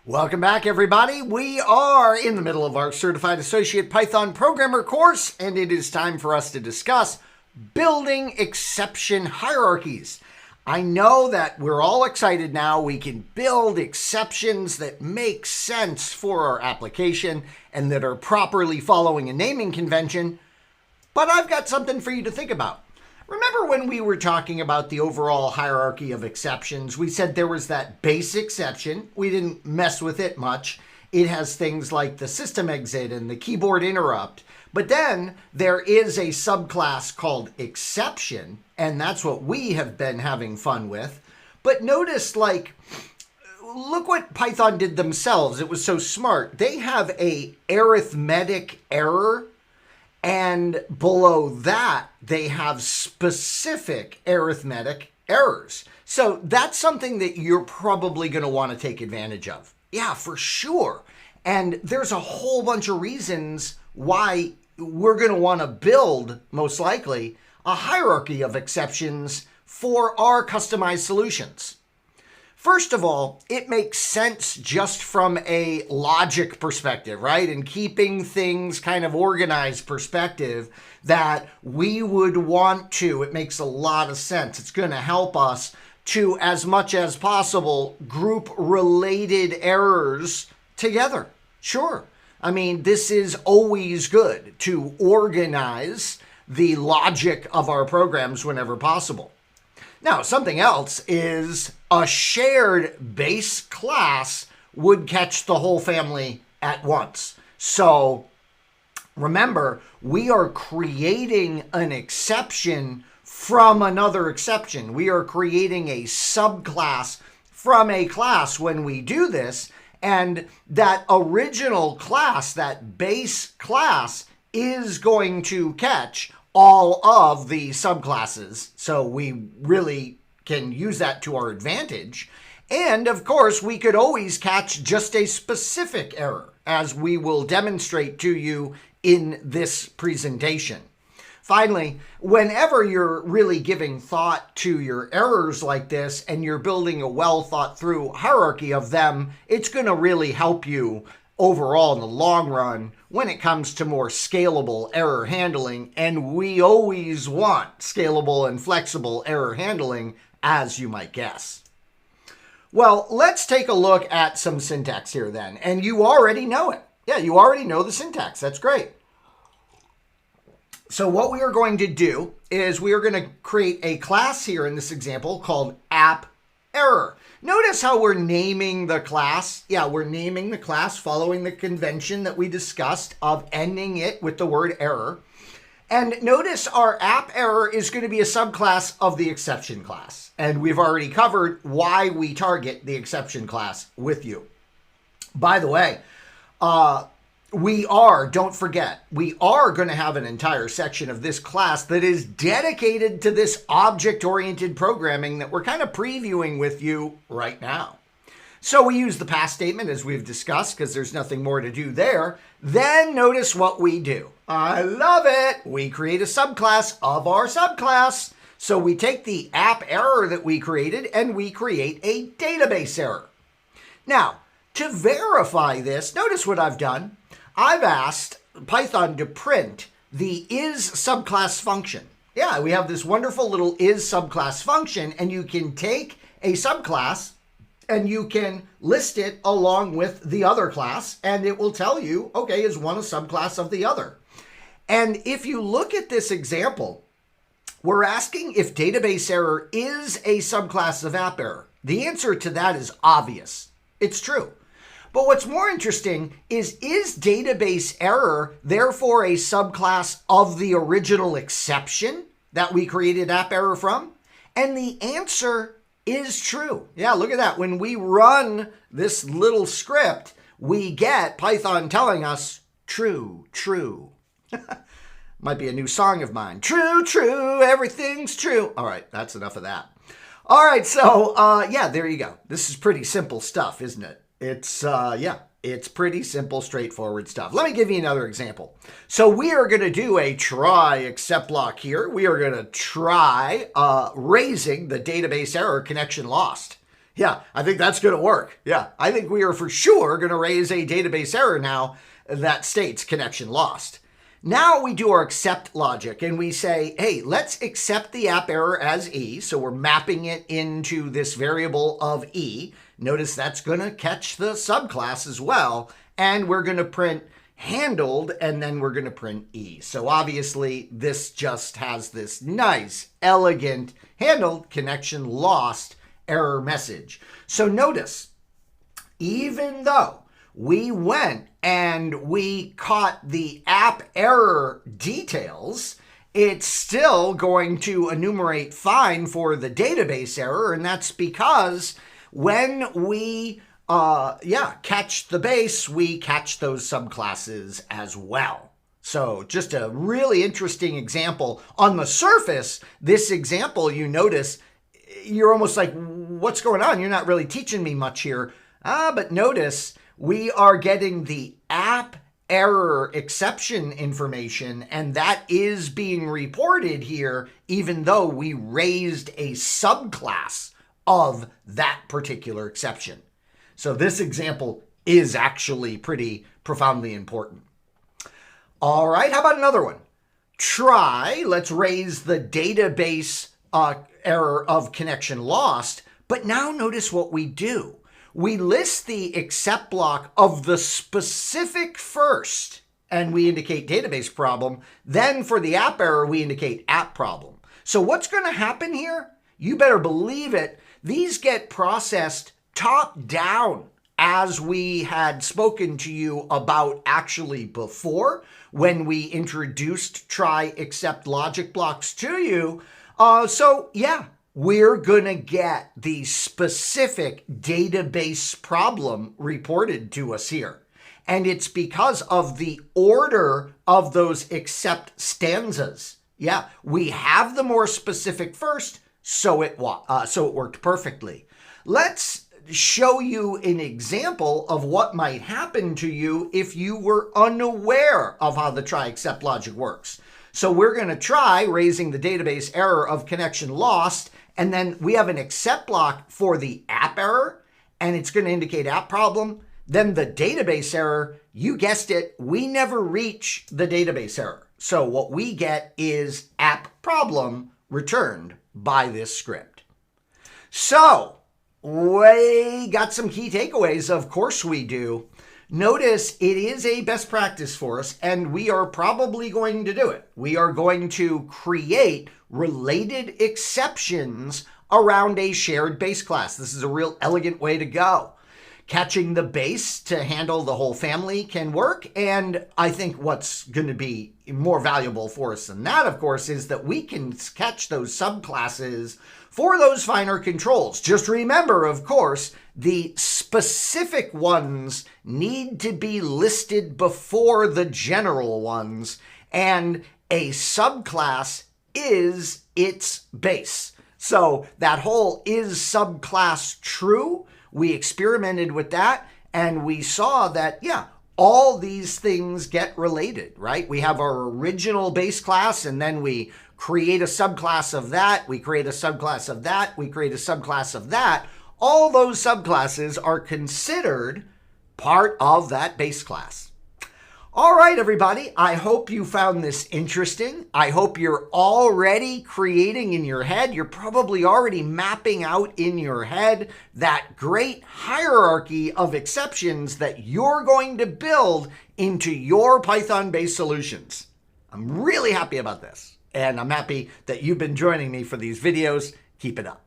Welcome back, everybody. We are in the middle of our Certified Associate Python Programmer course, and it is time for us to discuss building exception hierarchies. I know that we're all excited now. We can build exceptions that make sense for our application and that are properly following a naming convention, but I've got something for you to think about. Remember when we were talking about the overall hierarchy of exceptions, we said there was that base exception. We didn't mess with it much. It has things like the system exit and the keyboard interrupt. But then there is a subclass called exception, and that's what we have been having fun with. But notice, look what Python did themselves. It was so smart. They have a arithmetic error, and below that, they have specific arithmetic errors. So that's something that you're probably going to want to take advantage of. Yeah, for sure. And there's a whole bunch of reasons why we're going to want to build, most likely, a hierarchy of exceptions for our customized solutions. First of all, it makes sense just from a logic perspective, right? And keeping things kind of organized perspective that we would want to. It makes a lot of sense. It's going to help us to, as much as possible, group related errors together. Sure. I mean, this is always good to organize the logic of our programs whenever possible. Now, something else is a shared base class would catch the whole family at once. So remember, we are creating an exception from another exception. We are creating a subclass from a class when we do this. And that original class, that base class, is going to catch all of the subclasses. So we really can use that to our advantage. And of course, we could always catch just a specific error, as we will demonstrate to you in this presentation. Finally, whenever you're really giving thought to your errors like this and you're building a well thought through hierarchy of them, it's going to really help you overall in the long run when it comes to more scalable error handling. And we always want scalable and flexible error handling, as you might guess. Well, let's take a look at some syntax here then. And you already know it. Yeah, you already know the syntax. That's great. So what we are going to do is we are going to create a class here in this example called app error. Notice how we're naming the class. Yeah, we're naming the class following the convention that we discussed of ending it with the word error. And notice our app error is going to be a subclass of the exception class. And we've already covered why we target the exception class with you. By the way, don't forget, we are going to have an entire section of this class that is dedicated to this object-oriented programming that we're kind of previewing with you right now. So we use the past statement as we've discussed because there's nothing more to do there. Then notice what we do. I love it. We create a subclass of our subclass. So we take the app error that we created and we create a database error. Now, to verify this, notice what I've done. I've asked Python to print the is subclass function. Yeah, we have this wonderful little is subclass function, and you can take a subclass and you can list it along with the other class, and it will tell you, okay, is one a subclass of the other? And if you look at this example, we're asking if database error is a subclass of app error. The answer to that is obvious. It's true. But what's more interesting is database error therefore a subclass of the original exception that we created app error from? And the answer is true. Yeah, look at that. When we run this little script, we get Python telling us true, true. Might be a new song of mine. True, true, everything's true. All right, that's enough of that. All right, so yeah, there you go. This is pretty simple stuff, isn't it? It's pretty simple, straightforward stuff. Let me give you another example. So we are going to do a try except block here. We are going to try raising the database error connection lost. Yeah, I think that's going to work. Yeah, I think we are for sure going to raise a database error now that states connection lost. Now we do our accept logic and we say, hey, let's accept the app error as E. So we're mapping it into this variable of E. Notice that's going to catch the subclass as well. And we're going to print handled, and then we're going to print E. So obviously this just has this nice, elegant, handled, connection lost error message. So notice, even though we went and we caught the app error details, it's still going to enumerate fine for the database error, and that's because when we catch the base, we catch those subclasses as well. So just a really interesting example. On the surface, this example, you notice, you're almost like, what's going on? You're not really teaching me much here. But notice we are getting the app error exception information, and that is being reported here, even though we raised a subclass of that particular exception. So this example is actually pretty profoundly important. All right, how about another one? Let's raise the database error of connection lost, but now notice what we do. We list the except block of the specific first, and we indicate database problem. Then for the app error, we indicate app problem. So what's going to happen here? You better believe it. These get processed top down, as we had spoken to you about actually before when we introduced try except logic blocks to you. So yeah, we're going to get the specific database problem reported to us here. And it's because of the order of those except stanzas. Yeah, we have the more specific first, so it worked perfectly. Let's show you an example of what might happen to you if you were unaware of how the try except logic works. So we're going to try raising the database error of connection lost, and then we have an except block for the app error, and it's going to indicate app problem. Then the database error, you guessed it, we never reach the database error. So what we get is app problem returned by this script. So we got some key takeaways, of course we do. Notice it is a best practice for us, and we are probably going to do it. We are going to create related exceptions around a shared base class. This is a real elegant way to go. Catching the base to handle the whole family can work, and I think what's going to be more valuable for us than that, of course, is that we can catch those subclasses for those finer controls. Just remember, of course, the specific ones need to be listed before the general ones, and a subclass is its base. So that whole is subclass true? We experimented with that, and we saw that, yeah, all these things get related, right? We have our original base class, and then we create a subclass of that, we create a subclass of that, we create a subclass of that. All those subclasses are considered part of that base class. All right, everybody, I hope you found this interesting. I hope you're already creating in your head. You're probably already mapping out in your head that great hierarchy of exceptions that you're going to build into your Python-based solutions. I'm really happy about this, and I'm happy that you've been joining me for these videos. Keep it up.